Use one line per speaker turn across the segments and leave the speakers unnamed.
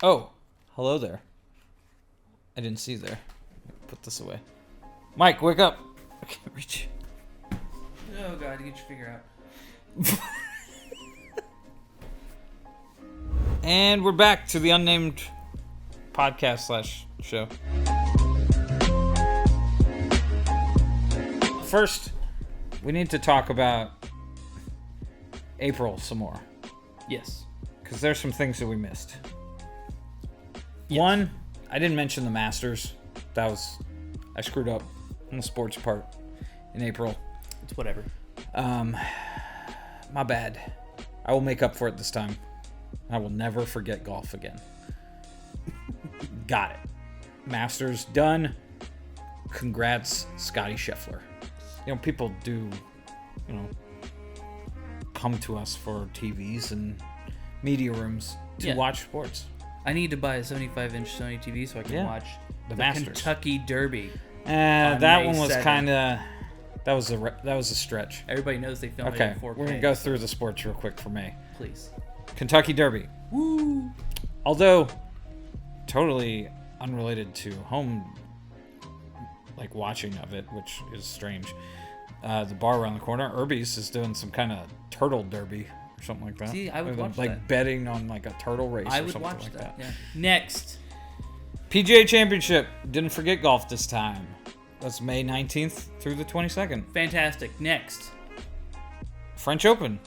Oh, hello there. I didn't see you there. Put this away. Mike, wake up. I can't reach you.
Oh, God, get your finger out.
And we're back to the unnamed podcast / show. First, we need to talk about April some more.
Yes.
Because there's some things that we missed.
Yes.
One, I didn't mention the Masters. I screwed up on the sports part in April.
It's whatever.
My bad. I will make up for it this time. I will never forget golf again. Got it. Masters done. Congrats, Scotty Scheffler. You know, people do, come to us for TVs and media rooms to watch sports.
I need to buy a 75-inch Sony TV so I can watch
the Masters.
Kentucky Derby.
That
May
one was
7th.
kind of... That was a stretch.
Everybody knows they filmed it
Okay,
in 4K.
we're going to go through the sports real quick for me.
Please.
Kentucky Derby.
Woo!
Although, totally unrelated to home, watching of it, which is strange. The bar around the corner, Irby's, is doing some kind of turtle derby or something like that.
See, I would watch that.
Betting on a turtle race
I
or
would
something
watch
like that.
Yeah. Next.
PGA Championship. Didn't forget golf this time. That's May 19th through the 22nd.
Fantastic. Next.
French Open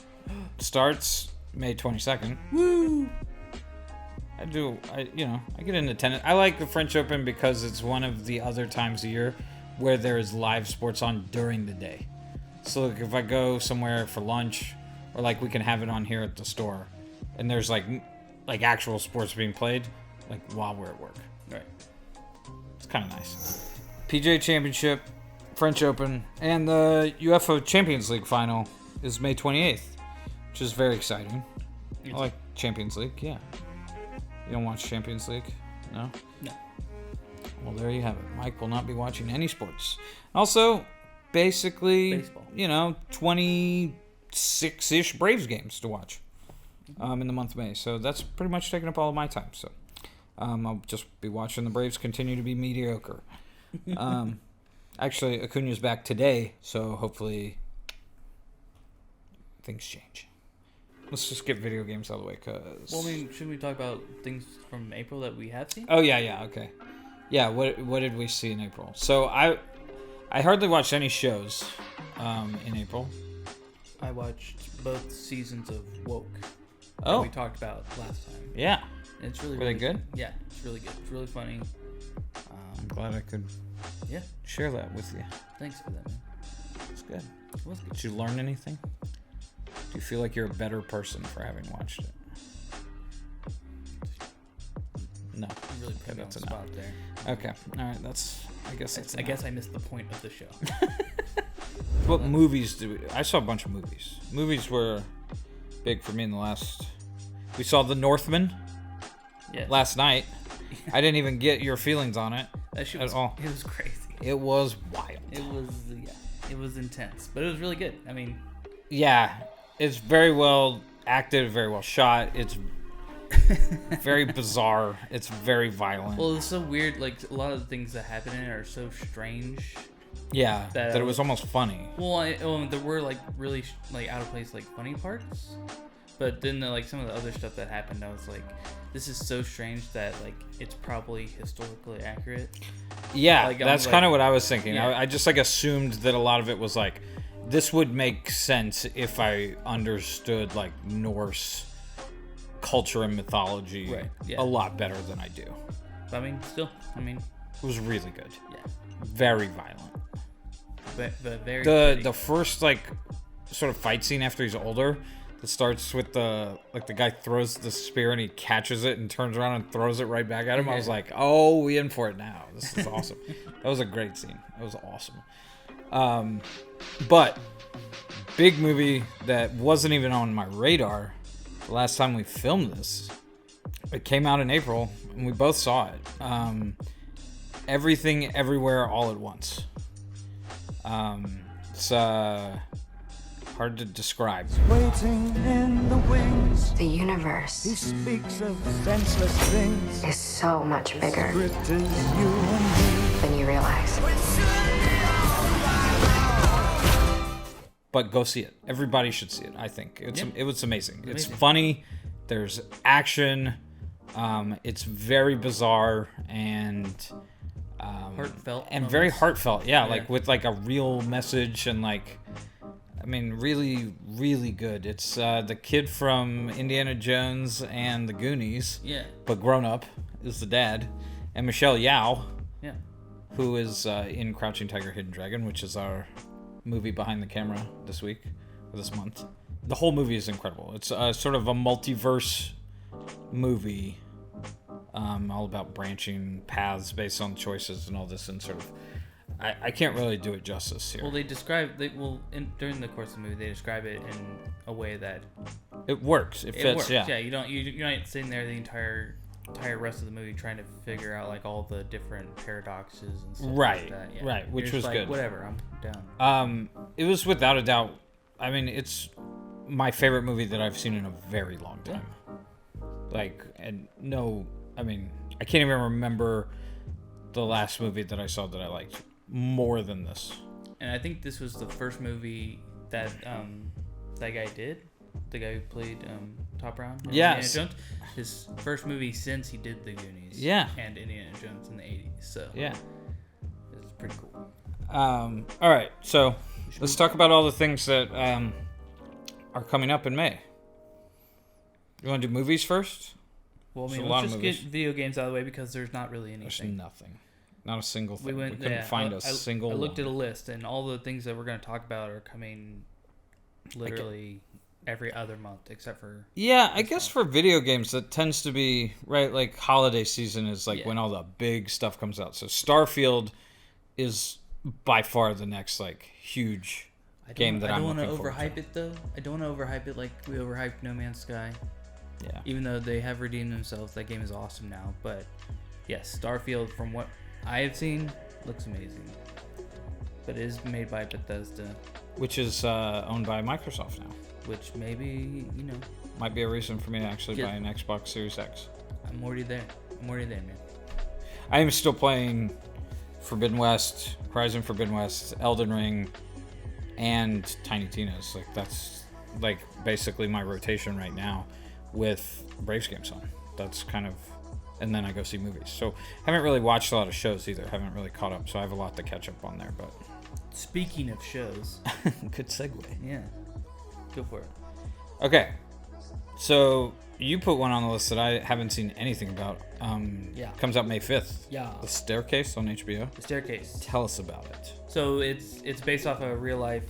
starts May 22nd.
Woo!
I get into tennis. I like the French Open because it's one of the other times a year where there is live sports on during the day. So if I go somewhere for lunch, or we can have it on here at the store, and there's like actual sports being played, while we're at work.
Right.
It's kind of nice. PGA Championship, French Open, and the UEFA Champions League final is May 28th, which is very exciting. I like Champions League, yeah. You don't watch Champions League? No?
No.
Well, there you have it. Mike will not be watching any sports. Also, basically,
Baseball.
26-ish Braves games to watch in the month of May. So that's pretty much taking up all of my time. So I'll just be watching the Braves continue to be mediocre. Actually, Acuna's back today, so hopefully things change. Let's just get video games out of the way, cause...
Well, shouldn't we talk about things from April that we have seen?
Oh, yeah, okay. Yeah, what did we see in April? So, I hardly watched any shows in April.
I watched both seasons of Woke
Oh.
that we talked about last time.
Yeah.
And it's really
Were they good?
Yeah, it's really good. It's really funny.
I'm glad I could share that with you.
Thanks for that, man.
It's good.
It was good.
Did you learn anything? Do you feel like you're a better person for having watched it? No.
You really put me on the spot there.
Okay. All right. I guess
I missed the point of the show.
What movies I saw a bunch of movies. Movies were big for me in the last... We saw The Northman last night. I didn't even get your feelings on it
That shit
at all.
It was crazy.
It was wild.
It was intense, but it was really good. I mean...
Yeah. It's very well acted, very well shot. It's very bizarre. It's very violent.
Well, it's so weird. A lot of the things that happen in it are so strange.
Yeah, that it was almost funny.
Well, there were really out of place funny parts, but then some of the other stuff that happened, I was like, this is so strange that it's probably historically accurate.
Yeah, that's kind of what I was thinking.
Yeah.
I just assumed that a lot of it was this would make sense if I understood Norse culture and mythology a lot better than I do.
But, still,
it was really good.
Yeah,
very violent.
but very
the first sort of fight scene after he's older, that starts with the guy throws the spear and he catches it and turns around and throws it right back at him. I was like, oh, we in for it now. This is awesome. That was a great scene. That was awesome. But big movie that wasn't even on my radar the last time we filmed this. It came out in April and we both saw it. Everything Everywhere All at Once. It's hard to describe.
Waiting in the wings.
The universe
He speaks of senseless things.
is so much bigger
Script is you and me.
than you realize.
But go see it. Everybody should see it, I think. It was amazing. It's
amazing.
funny. There's action. It's very bizarre and
Heartfelt.
and very
moments.
heartfelt. Yeah,
Yeah.
like with like a real message and like, I mean, really, really good. It's the kid from Indiana Jones and the Goonies,
Yeah.
but grown up is the dad, and Michelle Yeoh,
Yeah.
who is in Crouching Tiger, Hidden Dragon, which is our movie behind the camera this week or this month. The whole movie is incredible. It's sort of a multiverse movie, all about branching paths based on choices and all this, and sort of I can't really do it justice here.
Well, during the course of the movie, they describe it in a way that
It works. It fits.
it works.
Yeah.
You're not sitting there the entire rest of the movie trying to figure out like all the different paradoxes and stuff
Right,
like that. Yeah.
right, which
You're just
was good.
Whatever, I'm down.
It was without a doubt. I mean, it's my favorite movie that I've seen in a very long time. Like, and no, I mean, I can't even remember the last movie that I saw that I liked more than this.
And I think this was the first movie that that guy did. The guy who played Top Brown in
Yes.
Indiana Jones. His first movie since he did The Goonies.
Yeah.
And Indiana Jones in the 80s. So
Yeah.
it's pretty cool.
All right, so let's talk about all the things that are coming up in May. You want to do movies first?
Well, I
There's
mean,
a lot
let's
of
just get
movies.
video games out of the way because there's not really
There's
anything.
nothing. Not a single thing.
We went.
couldn't
Yeah,
find a
I
single
looked
one.
at a list, and all the things that we're going to talk about are coming literally every other month, except for
Yeah, I guess for video games that tends to be right. Like holiday season is like
Yeah.
when all the big stuff comes out. So Starfield is by far the next like huge game that I'm
I don't
looking
want to
forward
overhype it though. I don't want to overhype it like we overhyped No Man's Sky.
Yeah.
Even though they have redeemed themselves, that game is awesome now. But yes, Starfield, from what I have seen, looks amazing. But it is made by Bethesda,
Which is owned by Microsoft now.
which maybe
Might be a reason for me to actually
Get-
buy an Xbox Series X.
I'm already there. Man.
I am still playing Forbidden West, Horizon Forbidden West, Elden Ring, and Tiny Tina's. Like that's like basically my rotation right now with Braves games on. That's kind of, and then I go see movies. So haven't really watched a lot of shows either. Haven't really caught up. So I have a lot to catch up on there. But
Speaking of shows,
good segue.
yeah, go for it.
Okay, so you put one on the list that I haven't seen anything about.
Yeah.
Comes out May 5th.
Yeah.
The Staircase on HBO.
The Staircase.
Tell us about it.
So it's based off a real life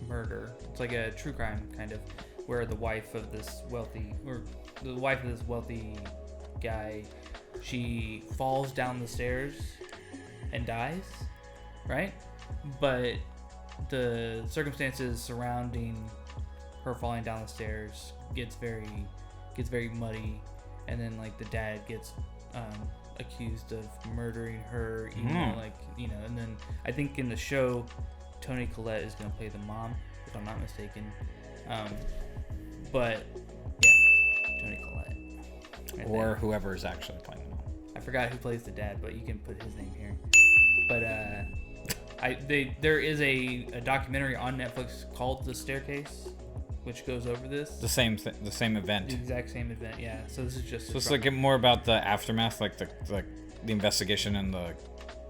murder. It's like a true crime kind of, where the wife of this wealthy guy, she falls down the stairs and dies, right? But the circumstances surrounding her falling down the stairs gets very muddy, and then like the dad gets accused of murdering her, even though, and then I think in the show Toni Collette is gonna play the mom, if I'm not mistaken. But yeah, Toni Collette. Right
Or
there.
whoever is actually playing them.
I forgot who plays the dad, but you can put his name here. But there is a documentary on Netflix called The Staircase, which goes over this.
The same event.
The exact same event, yeah. So this is just.
So it's like more about the aftermath, like the investigation and the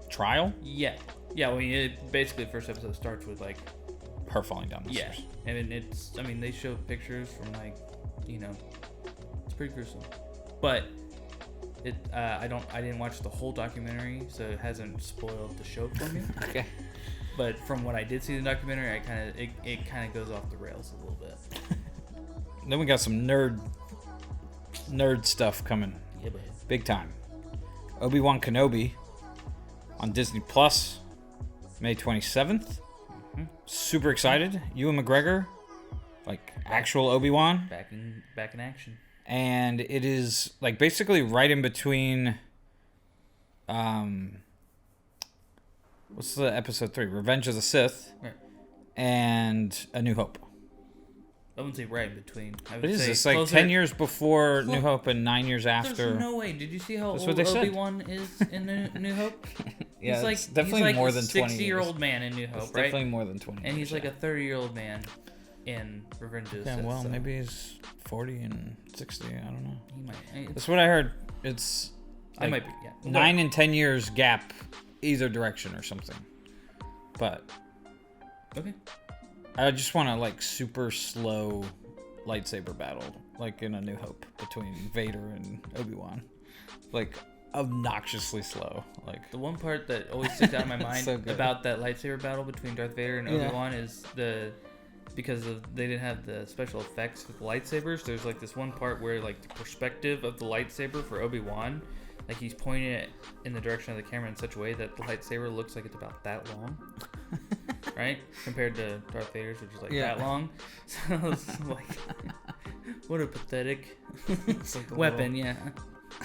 trial.
Yeah. Well, it basically the first episode starts with like.
Her falling down the
Yeah,
stairs.
and they show pictures from like, it's pretty gruesome, but I didn't watch the whole documentary, so it hasn't spoiled the show for me.
Okay.
But from what I did see in the documentary, it kind of goes off the rails a little bit.
Then we got some nerd stuff coming.
Yeah, but
Big time. Obi-Wan Kenobi on Disney Plus, May 27th. Super excited. Ewan McGregor, like actual Obi-Wan.
back in action.
And it is like basically right in between what's the episode 3? Revenge of the Sith.
Right.
and A New Hope.
I wouldn't say right in between. I would
What is
say
this? Like
closer-
10 years before New Hope and 9 years after.
There's no way. Did you see how
That's
old
what they said.
Obi-Wan is in New Hope?
Yeah,
he's like,
it's definitely
he's like
more
a
than 20
60-year-old man in New Hope,
It's
right?
definitely more than 20
And he's
years,
like a 30-year-old man in Revenge of the
yeah,
Sith.
well,
so
maybe he's 40 and 60. I don't know.
he might.
That's what I heard. It's
I
like
might be. Yeah.
9 and 10 years gap either direction or something. But
Okay.
I just want to like super slow lightsaber battle, like in A New Hope, between Vader and Obi-Wan. Like obnoxiously slow. Like
The one part that always sticks out in my mind
So good.
about that lightsaber battle between Darth Vader and
Yeah.
Obi-Wan is because they didn't have the special effects with the lightsabers. There's like this one part where like the perspective of the lightsaber for Obi-Wan, like he's pointing it in the direction of the camera in such a way that the lightsaber looks like it's about that long, right? Compared to Darth Vader's, which is like
Yeah.
that long. So it's like, what a pathetic
it's like a
weapon. Yeah,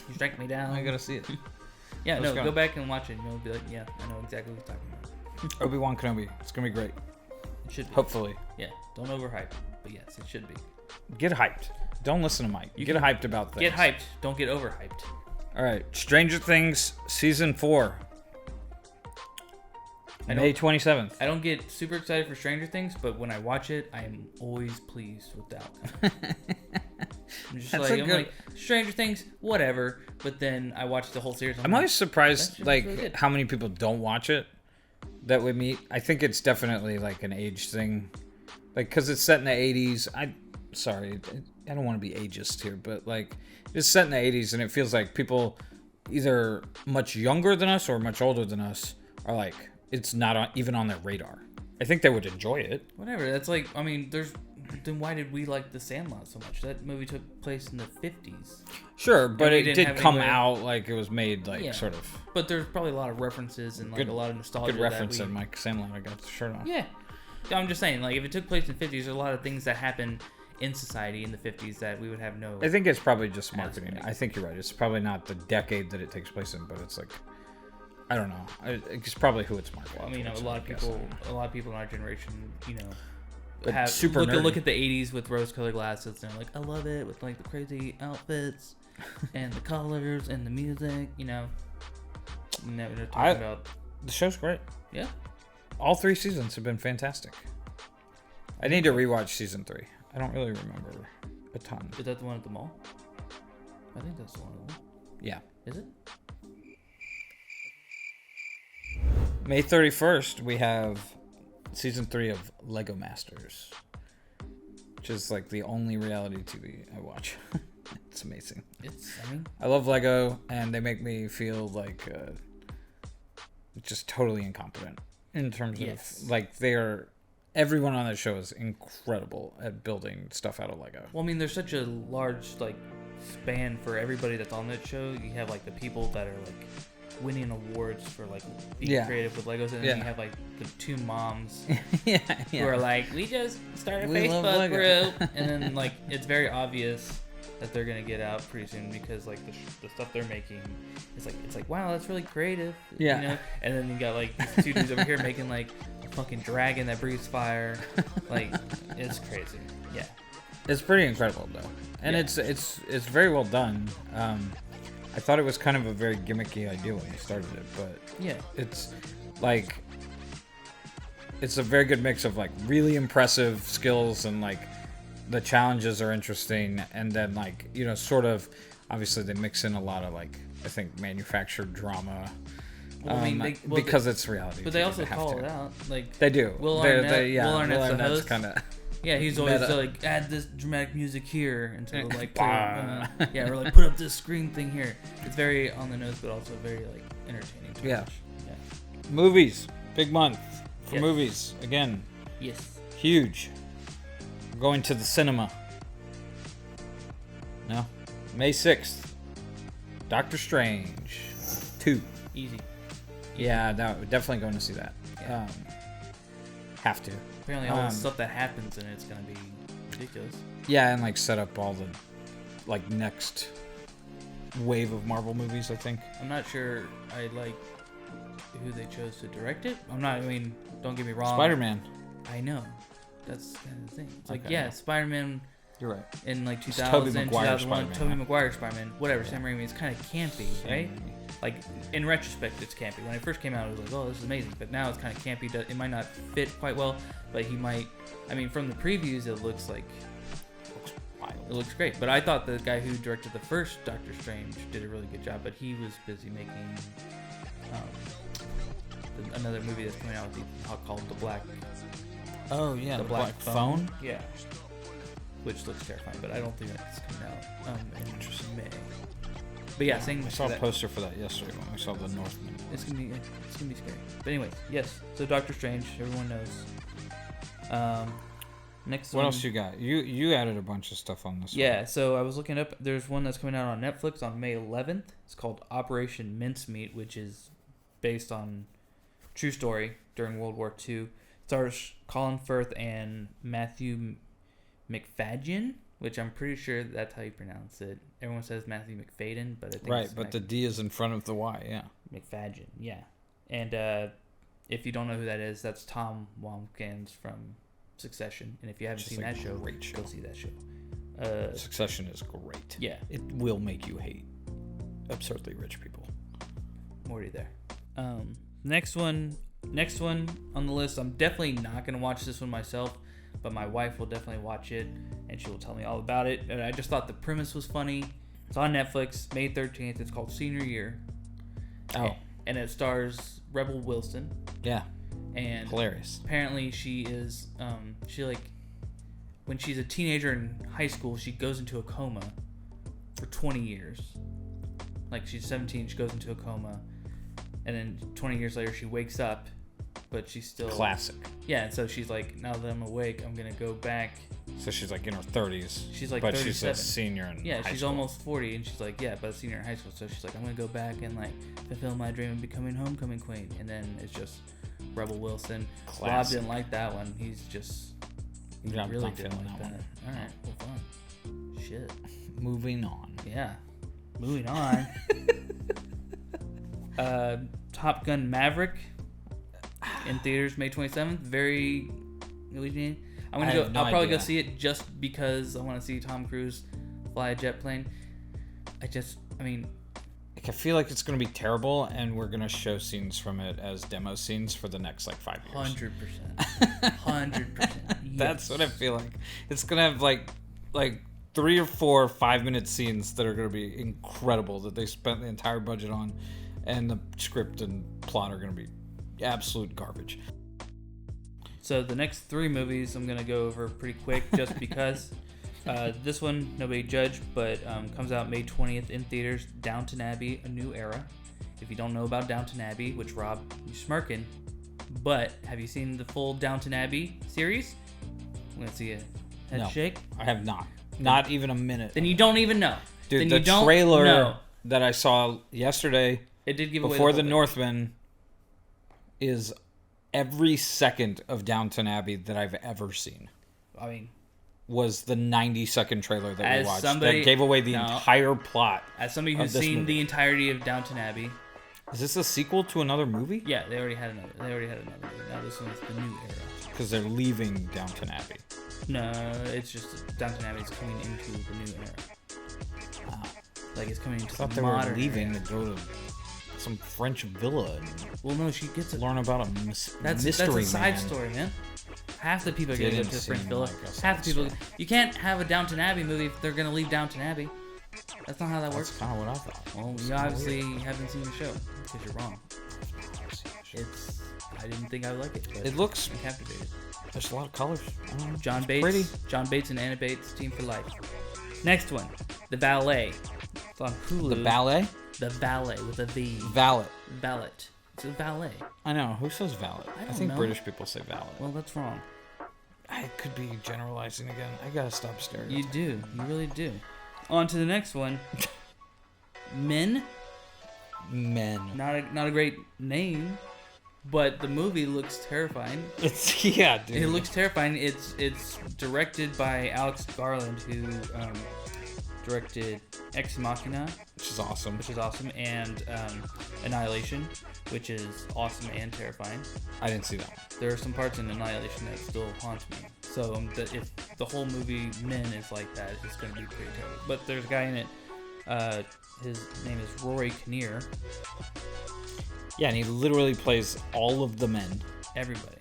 you strike me down.
I gotta see it.
Yeah,
Let's
no,
go.
go back and watch it, and you'll be like, yeah, I know exactly what you're talking about.
Obi-Wan Kenobi. It's gonna be great.
It should be.
Hopefully.
Yeah, don't overhype, but yes, it should be.
Get hyped. Don't listen to Mike.
You
get
can
hyped about things.
Get hyped, don't get overhyped.
All right. Stranger Things season 4.
I
May
don't-
27th.
I don't get super excited for Stranger Things, but when I watch it, I am always pleased with the outcome. I'm just
That's
like,
a
I'm
good-
like, Stranger Things, whatever. But then I watch the whole series.
I'm
like,
always surprised,
that shit was
like,
really good.
how many people don't watch it that we meet. I think it's definitely, like, an age thing. Like, because it's set in the 80s. Sorry, I don't want to be ageist here, but, like, it's set in the 80s, and it feels like people either much younger than us or much older than us are, like, it's not even on their radar. I think they would enjoy it.
Whatever. That's like, I mean, then why did we like The Sandlot so much? That movie took place in the 50s.
Sure, but
we
it
didn't
did
have
come
any way-
out like it was made, like,
Yeah.
sort of
But there's probably a lot of references and like
Good-
a lot of nostalgia.
good reference
that
in Mike Sandlot. I got the shirt on.
Yeah. I'm just saying, like, if it took place in the 50s, there's a lot of things that happened in society in the 50s that we would have no.
I think it's probably just marketing.
Aspect.
I think you're right. It's probably not the decade that it takes place in, but it's like, I don't know. It's probably who it's marketed.
I mean, a
towards,
lot of
I guess.
people in our generation, you know,
But
have
super
look
nerdy.
at the 80s with rose-colored glasses, and they're like, I love it with like the crazy outfits and the colors and the music, you know. And then we're talking about
The show's great.
yeah.
All 3 seasons have been fantastic. I need to rewatch season 3. I don't really remember a ton.
Is that the one at the mall? I think that's the one at the mall.
Yeah.
Is it?
May 31st, we have season 3 of Lego Masters, which is like the only reality TV I watch. It's amazing.
I mean,
I love Lego, and they make me feel like just totally incompetent in terms
Yes.
of like everyone on that show is incredible at building stuff out of Lego.
well, I mean, there's such a large like span for everybody that's on that show. You have like the people that are like winning awards for like being
Yeah.
creative with Legos, and then
Yeah.
you have like the 2 moms
yeah,
who are like, we just started a
We love
Facebook
Lego.
group, and then like it's very obvious that they're gonna get out pretty soon because like the stuff they're making is like it's like wow, that's really creative,
Yeah.
you know. And then you got like these 2 dudes over here making like a fucking dragon that breathes fire, like it's crazy. Yeah,
It's pretty incredible though, and
Yeah.
it's very well done. I thought it was kind of a very gimmicky idea when they started it, but
yeah.
it's like it's a very good mix of like really impressive skills and like the challenges are interesting, and then like, you know, sort of obviously they mix in a lot of like, I think, manufactured drama.
Well, I mean,
because it's reality.
But they
TV,
also
have
call
to.
it out. Like
They do.
Will
They're-
Arnett-
they- yeah,
Will Arnett's the host.
kind of.
yeah, he's always
Meta.
like add this dramatic music here instead of like
Bah.
yeah, or like put up this screen thing here. It's very on the nose, but also very like entertaining. To
Yeah.
watch. Yeah.
Movies, big month for
Yes.
movies again.
Yes.
Huge. We're going to the cinema. No, May 6th. Doctor Strange 2.
Easy.
Yeah, no, definitely going to see that.
Yeah.
Have to.
Apparently, all the
Um,
stuff that happens in it's gonna be ridiculous.
Yeah, and like set up all the like next wave of Marvel movies, I think.
I'm not sure I like who they chose to direct it. I'm not. I mean, don't get me wrong.
Spider-Man.
I know. That's kind of the thing. It's like,
Okay,
yeah,
yeah.
Spider-Man
You're right.
in like
It's
2000,
Tobey Maguire
2001,
Spider-Man,
Tobey
yeah.
Maguire Spider-Man, whatever, Sam Raimi, it's kind of campy, right?
Raimi.
Like, in retrospect, it's campy. When it first came out, it was like, oh, this is amazing. But now it's kind of campy. It might not fit quite well, but he might... I mean, from the previews, it looks like... It looks great. But I thought the guy who directed the first Doctor Strange did a really good job, but he was busy making another movie that's coming out with called The Black...
Oh, yeah, the Black Phone?
Yeah. Which looks terrifying, but I don't think that's coming out in May. But yeah, saying
I saw a
that,
poster for that yesterday when we saw The Northman.
it's gonna be scary. But anyway, yes. So Doctor Strange, everyone knows. Next
What
one,
else you got? You added a bunch of stuff on this
Yeah, so I was looking up. There's one that's coming out on Netflix on May 11th. It's called Operation Mincemeat, which is based on true story during World War II. It stars Colin Firth and Matthew McFadyen, which I'm pretty sure that's how you pronounce it. Everyone says Matthew McFadyen, but I think
Right,
it's
but the D is in front of the Y, yeah.
McFadyen, yeah. And if you don't know who that is, that's Tom Watkins from Succession. And if you haven't
Which is
seen
a
that show,
great show.
go see that show.
Succession is great.
Yeah,
It will make you hate absurdly rich people.
I'm already there. Next one on the list. I'm definitely not gonna watch this one myself, but my wife will definitely watch it, and she will tell me all about it. And I just thought the premise was funny. It's on Netflix, May 13th. It's called Senior Year.
Oh.
And it stars Rebel Wilson.
Yeah.
And
Hilarious.
apparently she is, when she's a teenager in high school, she goes into a coma for 20 years. Like, she's 17, she goes into a coma, and then 20 years later she wakes up, but she's still...
Classic.
Yeah, and so she's like, now that I'm awake, I'm going to go back.
So she's like in her 30s.
She's like
but
37.
she's a senior in
Yeah,
high
she's
school.
almost 40, and she's like, yeah, but a senior in high school. So she's like, I'm going to go back and, like, fulfill my dream of becoming homecoming queen. And then it's just Rebel Wilson. Rob
Classic.
didn't like that one. He's just...
Yeah, I'm
really
not
didn't
feeling
like
that
that.
one.
Alright, well, fine. Shit.
Moving on.
Yeah. Moving on. Top Gun Maverick in theaters May 27th. Very... I'm gonna go. I'll probably go see it just because I want to see Tom Cruise fly a jet plane. I mean,
Like, I feel like it's going to be terrible, and we're going to show scenes from it as demo scenes for the next, 5 years.
100%. 100%.
That's what I feel like. It's going to have, like 3 or 4 5-minute scenes that are going to be incredible that they spent the entire budget on, and the script and plot are going to be absolute garbage.
So the next 3 movies I'm going to go over pretty quick just because. This one, nobody judged, but comes out May 20th in theaters. Downton Abbey, A New Era. If you don't know about Downton Abbey, which Rob, you're smirking, but have you seen the full Downton Abbey series? I'm going to see a head
No,
shake.
I have not. Not even a minute.
Then you don't even know.
Dude,
then
the
you don't
trailer
know.
that I saw yesterday
It did give away
before
the
the
whole
Northman is every second of Downton Abbey that I've ever seen.
thing. I mean,
Was the 90-second trailer that
As
we watched
somebody-
that gave away the
No.
entire plot.
as somebody
Of
who's
this
seen
movie.
the entirety of Downton Abbey,
Is this a sequel to another movie?
yeah, they already had another. movie. Now this one's the new era.
Because they're leaving Downton Abbey.
No, it's just Downton Abbey is coming into the new era.
Wow.
Like, it's coming into
I thought
the
they were
modern
leaving
era.
to go to some French villa and
Well, no, she gets it.
learn about a
That's
mystery
a side
man.
story, man. Half the people are gonna go
Didn't
to the French
seem
villa.
like a
Half the
side
people. You can't have a Downton Abbey movie if they're gonna leave Downton Abbey. That's not how that
That's
works.
kind of what I thought.
Well,
It's
you
kinda
obviously
weird.
haven't seen the show because you're wrong. It's. I didn't think I would like it. But
It looks...
I'm captivated.
There's a lot of colors. I don't know.
John
It's
Bates.
pretty.
John Bates and Anna Bates, team for life. Next one, The Valet. It's on Hulu.
The ballet?
The Valet with a V.
Valet.
Valet. It's a valet.
I know. Who says valet?
I
I
don't
think
know.
British people say valet.
Well, that's wrong.
I could be generalizing again. I gotta stop staring.
You do. You really do. On to the next one. Men.
Men.
Not a great name, but the movie looks terrifying.
It's yeah, dude.
It looks terrifying. It's directed by Alex Garland, who directed Ex Machina,
Which is awesome.
and Annihilation, which is awesome and terrifying.
I didn't see that.
There are some parts in Annihilation that still haunt me. So if the whole movie Men is like that, it's going to be pretty terrible. But there's a guy in it. His name is Rory Kinnear.
Yeah, and he literally plays all of the men.
Everybody.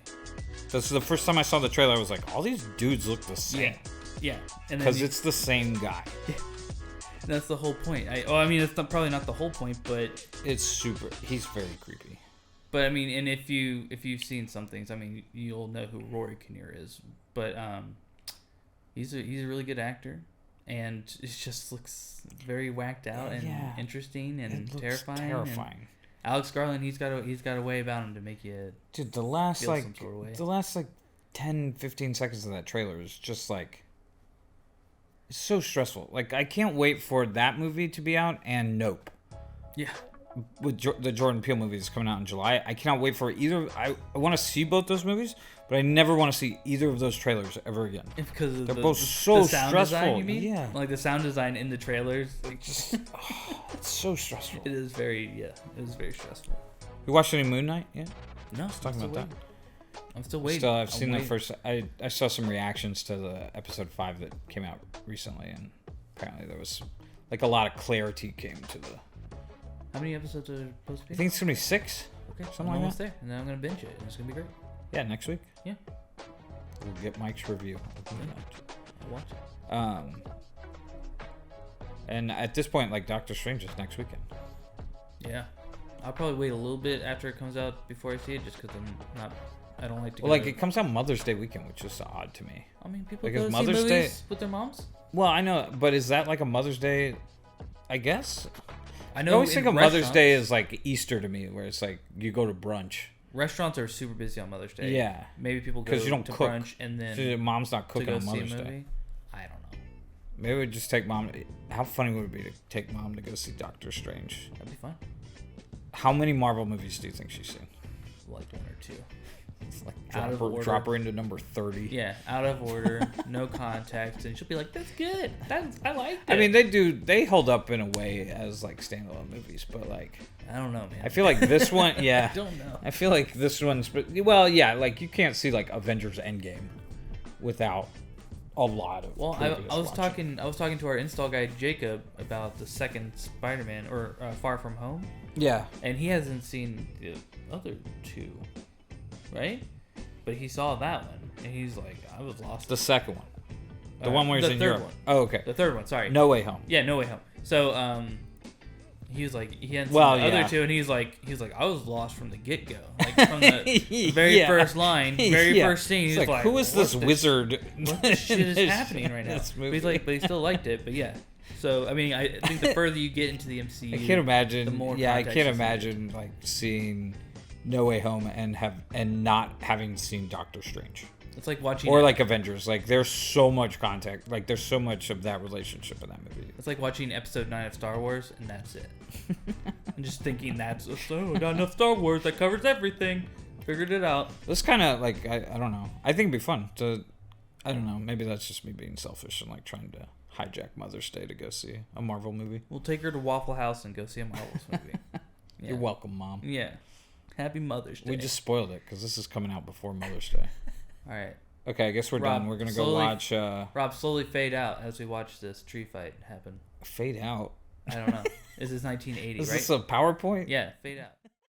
That's the first time I saw the trailer. I was like, all these dudes look the same.
Yeah.
Because it's the same guy.
That's the whole point. I mean, it's probably not the whole point, but
He's very creepy.
But I mean, and if you've seen some things, I mean, you'll know who Rory Kinnear is. But he's a really good actor, and it just looks very whacked out and interesting and terrifying. And Alex Garland, he's got a way about him to make you.
Dude, the last
feel some sort of way.
10-15 seconds of that trailer is just like, it's so stressful. Like, I can't wait for that movie to be out and Nope.
Yeah.
With the Jordan Peele movie that's coming out in July. I cannot wait for either. I want to see both those movies, but I never want to see either of those trailers ever again.
Because
they're both so
the sound
stressful.
Design, you mean?
Yeah.
Like the sound design in the trailers. Like,
it's so stressful.
It is very stressful.
You watched any Moon Knight yet?
No,
Let's talk about that.
I'm still waiting.
I've seen the first. I saw some reactions to the episode 5 that came out recently, and apparently there was like a lot of clarity came to the.
How many episodes are supposed to be?
I think it's gonna be 6.
Okay,
something
I'm
like
almost
that.
there, and then I'm gonna binge it, and it's gonna be great.
Yeah, next week.
Yeah.
We'll get Mike's review.
I'll watch it.
And at this point, like Doctor Strange is next weekend.
Yeah. I'll probably wait a little bit after it comes out before I see it, just because I don't like to.
Well, like it comes out Mother's Day weekend, which is odd to me.
I mean, people
Because
go
Mother's
see movies
Day
with their moms.
Well, I know, but is that like a Mother's Day? I guess.
I know.
I always think of Mother's Day as like Easter to me, where it's like you go to brunch.
Restaurants are super busy on Mother's Day.
Yeah.
Maybe people go
because you don't
to
cook.
brunch and then
your mom's not cooking
to go
on Mother's
see a
Day.
movie. I don't know.
Maybe we'd just take mom. How funny would it be to take mom to go see Doctor Strange?
That'd be fun.
How many Marvel movies do you think she's seen?
Like 1 or 2.
It's like
Out of order.
drop her into number 30.
Yeah, out of order, no context, and she'll be like, "That's good. I liked it."
I mean, they hold up in a way as like standalone movies, but like
I don't know, man.
I feel like this one, yeah.
I don't know.
I feel like this one's, well, yeah, like you can't see like Avengers Endgame without a lot of.
Well, I was talking to our install guy Jacob about the second Spider-Man or Far From Home.
Yeah.
And he hasn't seen the other 2, right? But he saw that one, and he's like, I was lost.
The second one. The one where he's in Europe.
One.
Oh, okay.
The third one, sorry.
No Way Home.
Yeah, No Way Home. So, he was like, he hadn't seen the other 2, and he's like, I was lost from the get-go. Like, from the very first line, first scene. He's like,
who is this wizard?
What the shit is happening right now? But he still liked it, but yeah. So, I mean, I think the further you get into the MCU,
I can't imagine.
the more
I
context
can't
you see.
imagine like seeing No Way Home and not having seen Doctor Strange
It's like watching
or like Avengers. Like there's so much context. Like there's so much of that relationship in that movie.
It's like watching Episode 9 of Star Wars, and that's it. I'm just thinking not enough Star Wars that covers everything. Figured it out.
This kind of like I don't know. I think it'd be fun to. I don't know. Maybe that's just me being selfish and like trying to hijack Mother's Day to go see a Marvel movie.
We'll take her to Waffle House and go see a Marvel movie. Yeah.
You're welcome, Mom.
Yeah. Happy Mother's Day.
We just spoiled it because this is coming out before Mother's Day.
All right.
Okay, I guess we're done. We're gonna go watch.
Rob, slowly fade out as we watch this tree fight happen.
Fade out.
I don't know. This is 1980,
Is
right?
this a PowerPoint?
Yeah, fade out.